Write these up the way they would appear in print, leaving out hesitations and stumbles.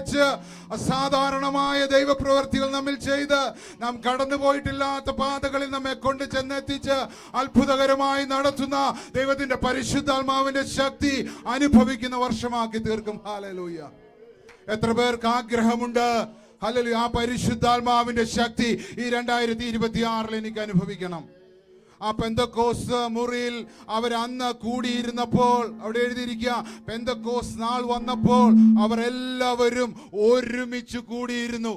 വെച്ച് അസാധാരണമായ ദൈവപ്രവൃത്തികൾ നമ്മിൽ ചെയ്ത് നാം കടന്നുപോയിട്ടില്ലാത്ത പാതകളിൽ നമ്മെ കൊണ്ട് ചെന്നെത്തിച്ച് അത്ഭുതകരമായി നടത്തുന്ന ദൈവത്തിന്റെ പരിശുദ്ധാത്മാവിന്റെ ശക്തി അനുഭവിക്കുന്ന വർഷമാക്കി തീർക്കും. ഹല്ലേലൂയ. എത്ര പേർക്ക് ആഗ്രഹമുണ്ട് ഹല്ലേലൂയ ആ പരിശുദ്ധാത്മാവിന്റെ ശക്തി ഈ 2026 എനിക്ക് അനുഭവിക്കണം? ആ പെന്തക്കോസ്ത് മുറിയിൽ അവർ അന്ന് കൂടിയിരുന്നപ്പോൾ അവിടെ എഴുതിയിരിക്കുക, പെന്തക്കോസ് നാൾ വന്നപ്പോൾ അവരെല്ലാവരും ഒരുമിച്ച് കൂടിയിരുന്നു.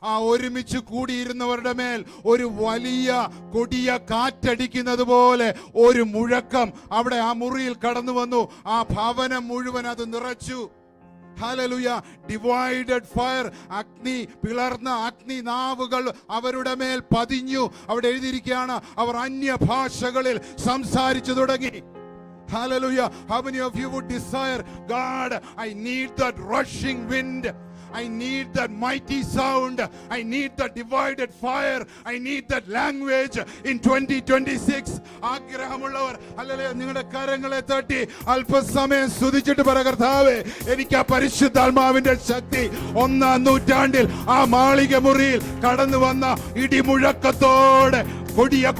ആ ഒരുമിച്ച് കൂടിയിരുന്നവരുടെ മേൽ ഒരു വലിയ കൊടിയ കാറ്റടിക്കുന്നത് പോലെ ഒരു മുഴക്കം അവിടെ ആ മുറിയിൽ കടന്നു വന്നു. ആ ഭവനം മുഴുവൻ അത് നിറച്ചു. ഹല്ലേലൂയ. ഡിവൈഡഡ് ഫയർ, അഗ്നി, പിളർന്ന അഗ്നി നാവുകൾ അവരുടെ മേൽ പതിഞ്ഞു. അവിടെ എഴുതിയിരിക്കുകയാണ്, അവർ അന്യഭാഷകളിൽ സംസാരിച്ചു തുടങ്ങി. Hallelujah. How many of you would desire, God, I need that rushing wind. I need that mighty sound. I need that divided fire. I need that language in 2026. ആഗ്രഹമുള്ളവർ hallelujah നിങ്ങളുടെ കരങ്ങളെ തട്ടി അല്പസമയം സ്തുതിച്ചിട്ട് പറ, കർത്താവേ, എനിക്ക് ആ പരിശുദ്ധാത്മാവിന്റെ ശക്തി 1-ാം നൂറ്റാണ്ടിൽ ആ മാളിക മുറിയിൽ കടന്നു വന്ന ഇടിമുഴക്കത്തോടെ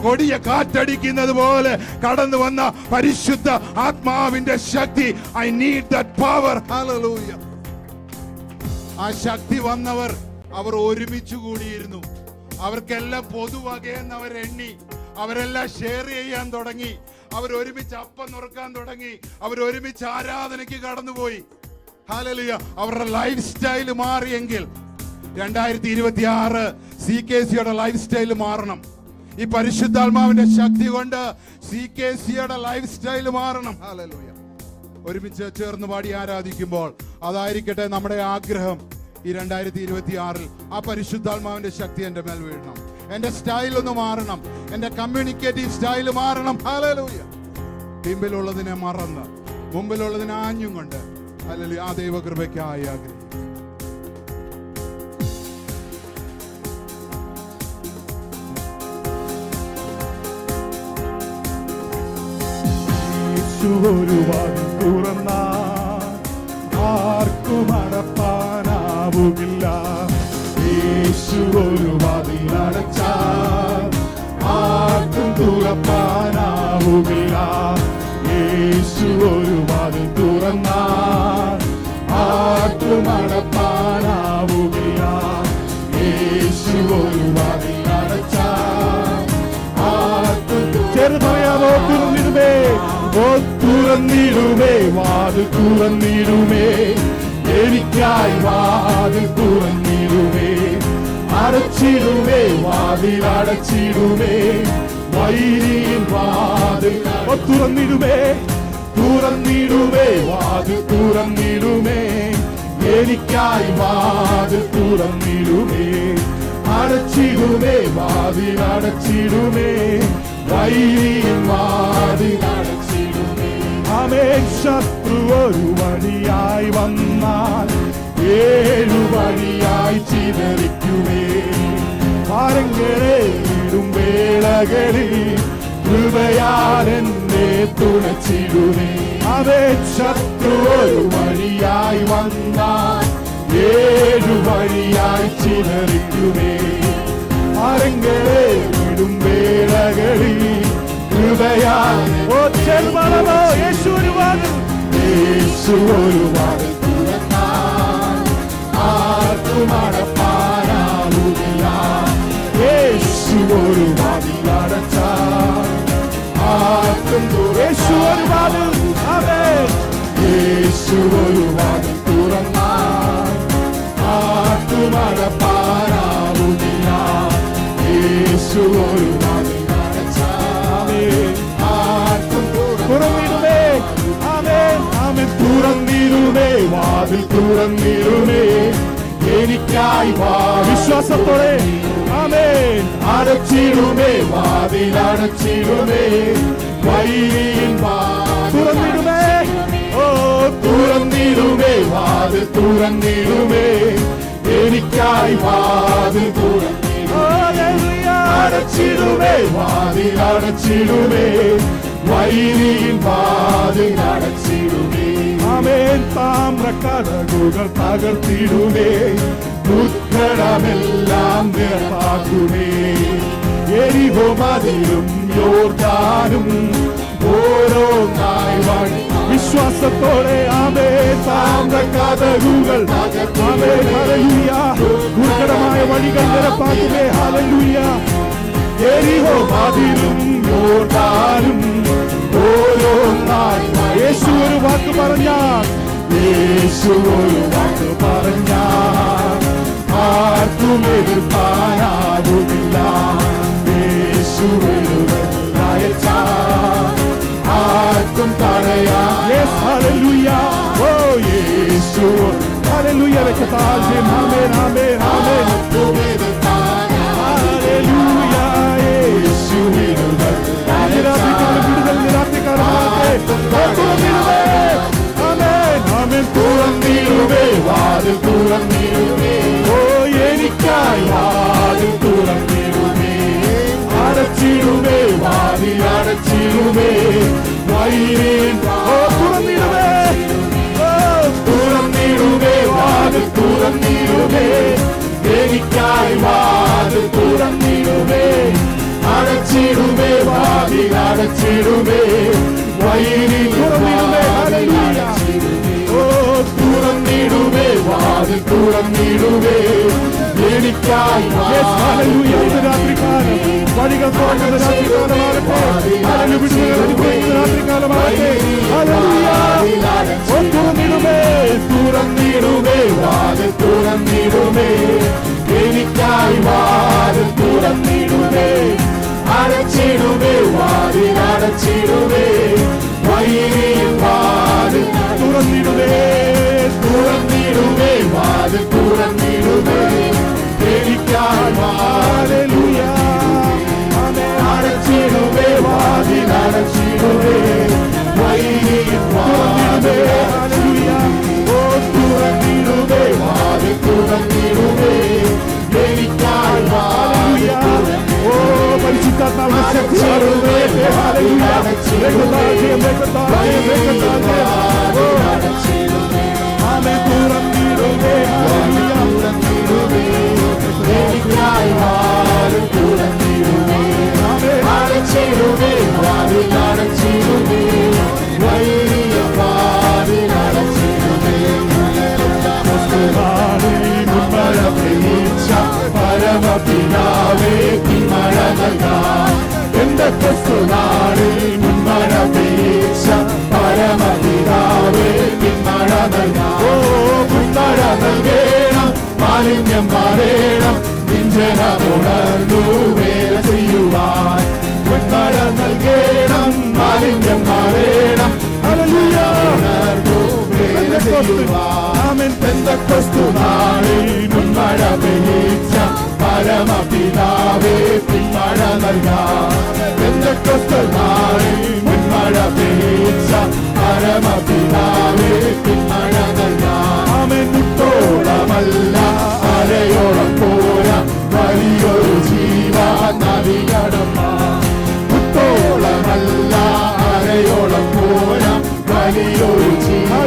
കൊടിയ കാറ്റടിക്കുന്നത് പോലെ കടന്നു വന്ന പരിശുദ്ധ ആത്മാവിന്റെ ശക്തി. I need that power. Hallelujah. ആ ശക്തി വന്നവർ അവർ ഒരുമിച്ച് കൂടിയിരുന്നു. അവർക്കെല്ലാം പൊതുവകയെന്ന് അവരെണ്ണി. അവരെല്ലാം ഷെയർ ചെയ്യാൻ തുടങ്ങി. അവർ ഒരുമിച്ച് അപ്പം നുറുക്കാൻ തുടങ്ങി. അവർ ഒരുമിച്ച് ആരാധനയ്ക്ക് കടന്നുപോയി. ഹല്ലേലൂയ. അവരുടെ ലൈഫ് സ്റ്റൈൽ മാറിയെങ്കിൽ 2026 CKCയുടെ ലൈഫ് സ്റ്റൈൽ മാറണം. ഈ പരിശുദ്ധാത്മാവിന്റെ ശക്തി കൊണ്ട് CKCയുടെ ലൈഫ് സ്റ്റൈൽ മാറണം. ഹല്ലേലൂയ. ഒരുമിച്ച് ചേർന്ന് പാടി ആരാധിക്കുമ്പോൾ അതായിരിക്കട്ടെ നമ്മുടെ ആഗ്രഹം. ഈ 2026 ആ പരിശുദ്ധാത്മാവിന്റെ ശക്തി എൻ്റെ മേൽ വീഴണം. എൻ്റെ സ്റ്റൈൽ ഒന്ന് മാറണം. എൻ്റെ കമ്മ്യൂണിക്കേറ്റീവ് സ്റ്റൈൽ മാറണം. ഹല്ലേലൂയ. പിമ്പിലുള്ളതിനെ മറന്ന് മുമ്പിലുള്ളതിനെ ആഞ്ഞും കൊണ്ട് ഹല്ലേലൂയ ആ ദൈവകൃപയ്ക്കായി ആഗ്രഹിക്കും. ഒരു വാതിൽ തുറന്നാൽ ആർക്കും അടപ്പാനാവുകില്ല. യേശു ഒരു വാതിൽ അടച്ചാൽ ആർക്കും തുറപ്പാനാവുകില്ല. യേശു ഒരു വാതിൽ തുറന്നാൽ ആർക്കും അടപ്പാനാവുകില്ല. യേശു ഒരു വാതിൽ അടച്ചാൽ ആർക്കും ചെറുതറിയാമോ തുറന്നിടുമേ. തുറന്നിടുമേ വാതിൽ തുറന്നിടുമേ. എനിക്കായി വാതിൽ തുറന്നിടുമേ. അടച്ചിടുമേ വാതിൽ അടച്ചിടുമേ. വൈരിയിൽ വാതിൽ തുറന്നിടുമേ. തുറന്നിടുമേ വാതിൽ തുറന്നിടുമേ. എനിക്കായി വാതിൽ തുറന്നിടുമേ. അടച്ചിടുമേ വാതിൽ അടച്ചിടുമേ. വൈരിയിൽ വാതിൽ അടച്ചിടുമേ. ആമേൻ. ശത്രു ഒരു വഴിയായി വന്നാൽ 7 വഴിയായി ചിതറിക്കുമേ. ഭാരങ്ങളെ ഇടും വേളകളിൽ കൃപയാൽ എന്നെ തുണച്ചിടുമേ. ആമേൻ. ശത്രു ഒരു വഴിയായി വന്നാൽ 7 വഴിയായി ചിതറിക്കുമേ. ഭാരങ്ങളെ ഇടും വേളകളിൽ കൃപയാൽ യേശു ഒരു വാതിൽ. യേശു ഒരു വാതിൽ തുറന്നാൽ ആർക്കും അടപ്പാനാവുകില്ല. യേശു ഒരു വാതിൽ അടച്ചാൽ ആർക്കും യേശു ഒരു വാതിൽ. ആമേൻ. യേശു ഒരു വാതിൽ തുറന്നാൽ ആർക്കും അടപ്പാനാവുകില്ല. യേശു ഒരു വാതിൽ തുറന്നിടുമേ. ആമേൻ. ആമേൻ. തുറന്നിടുമേ വാതിൽ തുറന്നിടുമേ. എനിക്കായി വിശ്വാസത്തോടെ ആമേൻ. അടച്ചിടുമേ വാതിൽ അടച്ചിടുമേ. വൈരിയിൽ തുറന്നിടുമേ. ഓ തുറന്നിടുമേ വാതിൽ തുറന്നിടുമേ. എനിക്കായി വാതിൽ അടച്ചിടുമേ വാതിൽ അടച്ചിടുമേ. വൈരിയിൽ വാതിൽ അടച്ചിടുമേ. ആമേൻ താമ്രക്കടകുകൾ തകർത്തിടുമേ ഉത്കടമെല്ലാം നിറപ്പാക്കുമേ എരിഹോ മതിലും യോർദാനും ഓരോന്നായി വഴി വിശ്വാസത്തോടെ ആമേൻ താമ്രക്കടകുകൾ ആമേൻ ഹല്ലേലൂയ ഉത്കടമായ വഴികൾ നിറപ്പാക്കുമേ ഹല്ലേലൂയ എരിഹോ മതിലും യോർദാനും ഓരോന്നായി യേശു ഒരു വാക്ക് പറഞ്ഞാൽ യേശു ഒരു വാക്ക് പറഞ്ഞാൽ ആർക്കും എതിർപ്പാനാവുമില്ല യേശു ആർക്കും തടയാൻ ഹല്ലേലൂയ ഓ യേശു ഹല്ലേലൂയ വെക്കത്താൽ ആമേൻ ആമേൻ ആമേൻ ഹല്ലേലൂയ യേശു തുറന്നിടുമേ വാതിൽ തുറന്നിടുമേ ഓ എനിക്കായി വാതിൽ തുറന്നിടുമേ അടച്ചിടുമേ വാതിൽ അടച്ചിടുമേ ഓ തുറന്നിടുമേ ഓ തുറന്നിടുമേ വാതിൽ തുറന്നിടുമേ എനിക്കായി വാതിൽ തുറന്നിടുമേ അടച്ചിടുമേ വാതിൽ അടച്ചിടുമേ വൈരി തുറന്നിടുമേ ഹല്ലേലൂയ ഓ തുറന്നിടുമേ വാതിൽ തുറന്നിടുമേ എനിക്കായി ഹല്ലേലൂയ ഇന്ന് രാത്രികാലം വഴികൾ തുറക്കുന്ന രാത്രികാലമാകട്ടെ ഹല്ലേലൂയ ഓ തുറന്നിടുമേ തുറന്നിടുമേ വാതിൽ തുറന്നിടുമേ എനിക്കായി വാതിൽ തുറന്നിടുമേ അടച്ചിടുമേ വാതിൽ അടച്ചിടുമേ വൈരിയും വാതിൽ തുറന്നിടുമേ തുറന്നിടുമേ വാതിൽ തുറന്നിടുമേ എനിക്കായി ഹല്ലേലൂയ അടച്ചിടുമേ വാതിൽ അടച്ചിടുമേ വൈരിയും വാതിൽ ഹല്ലേലൂയ ഓ തുറന്നിടുമേ വാതിൽ തുറന്നിടുമേ എനിക്കായി ഹല്ലേലൂയ ഓ പരിശുദ്ധാത്മാവിന്റെ ശക്തിയാലുമേ ഹല്ലേലൂയ ആമേൻ തുറന്നിടുമേ ഹല്ലേലൂയ എനിക്കായി വാതിൽ തുറന്നിടുമേ അടച്ചിടുമേ വാതിൽ അടച്ചിടുമേ വൈരിയ വാതിൽ അടച്ചിടുമേ മഴ പെയ്ച്ച പരമപിതാവേ മഴ നൽകാം എന്റെ ക്രിസ്തുനാളിൽ മഴ പെയ്ച്ച പരമപിതാവേ മഴ നൽകാം ഓ മഴ നൽകേണം മാലിന്യം മാറേണം നിഞ്ചനമുണർന്നു വേല ചെയ്യുവാൻ മഴ നൽകേണം മാലിന്യം മാറേണം ഉണർന്നു വേല ചെയ്യുവാൻ ആമേൻ പെന്തക്കോസ്തുനാളിൽ മഴ പെയ്ച്ച പരമപിതാവേ മഴ നൽകാം പെന്തക്കോസ്തുനാളിൽ മഴ പെയ്ച്ച പരമപിതാവേ മഴ നൽകാം ആമേൻ മുട്ടോളമല്ല അരയോളം പോരാ വലിയൊരു ജീവാ നദികടപ്പ മുട്ടോളമല്ല അരയോളം പോരാ വലിയൊരു ജീവാ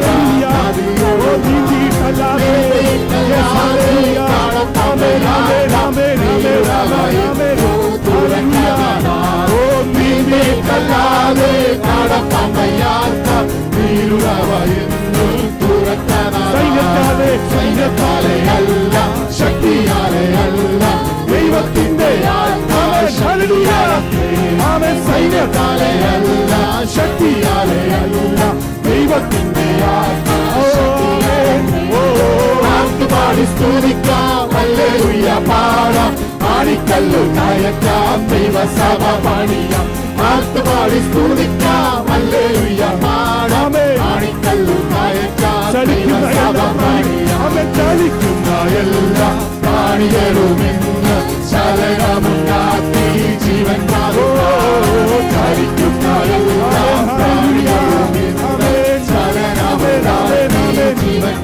സൈന്യത്താലെയല്ല ശക്തിയാലെയല്ല ദൈവത്തിന്റെ സൈന്യത്താലെയല്ല ശക്തിയാലെയല്ല ദൈവത്തിന്റെ പാടി സ്തുതിക്കാം ഹല്ലേലൂയ പാടാം ആണിക്കല്ലു കയറ്റാം ദൈവസഭ പണിയാം പാടി സ്തുതിക്കാം ഹല്ലേലൂയ പാടാം ആണിക്കല്ലു കയറ്റാം ദൈവസഭ പണിയാം ചലിക്കുന്ന എല്ലാ പ്രാണികളുമിന്ന് ചലനമുണ്ടാക്കി ജീവൻ ചലിക്കുന്ന എല്ലാ പ്രാണികളുമിന്ന് ചലനമുണ്ടാക്കി ജീവൻ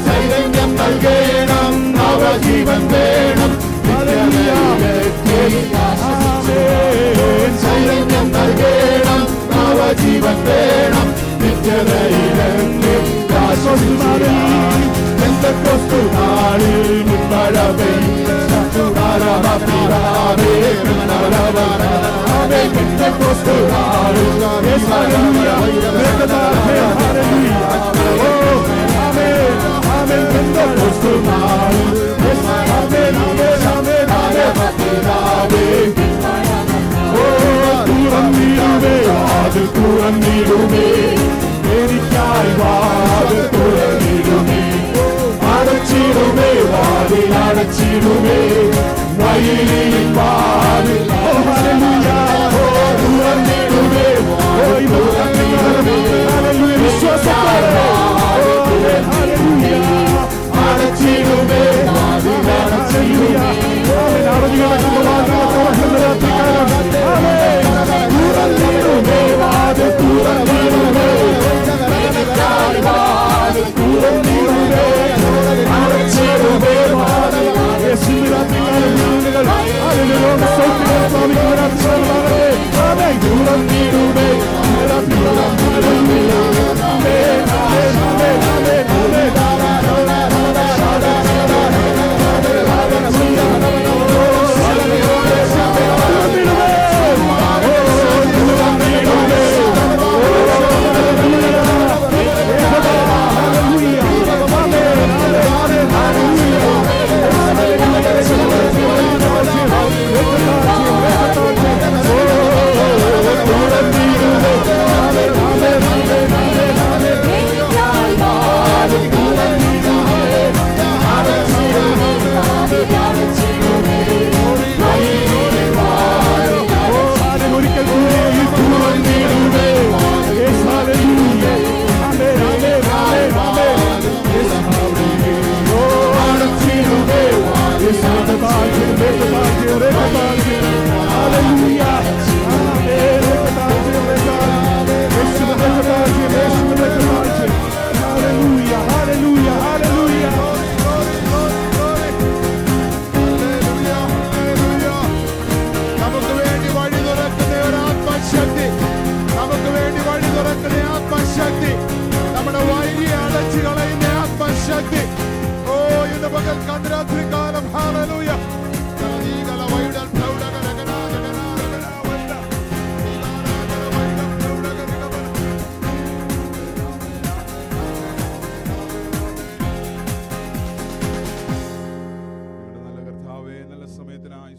ചൈതന്യം നൽകേണം നവജീവൻ വേണം ചൈതന്യം നൽകേണം നവജീവൻ വേണം നിത്യതയിലെ നാളിൽ മഴ പെയ്യാതെ പെന്തക്കോസ്ത് നാളിൽ പെന്തക്കോസ്ത് നാളിൽ തുറന്നിടുമേ എനിക്കായി വാതിൽ തുറന്നിടുമേ അടച്ചിടുമേ വാതിൽ അടച്ചിടുമേ വഴിയിൽ വാതിൽ തുറന്നിടുമേ വിശ്വാസത്തോടെ അടച്ചിടുമേ വാതിൽ അടച്ചിടുമേ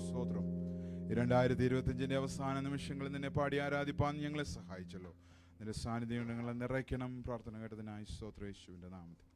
സ്തോത്രം. 2025 അവസാന നിമിഷങ്ങളിൽ നിന്നെ പാടി ആരാധിപ്പാൻ ഞങ്ങളെ സഹായിച്ചല്ലോ. നിന്റെ സാന്നിധ്യം ഞങ്ങളെ നിറയ്ക്കണം. പ്രാർത്ഥന കേട്ടതിനായി സ്തോത്രം യേശുവിന്റെ നാമത്തിൽ.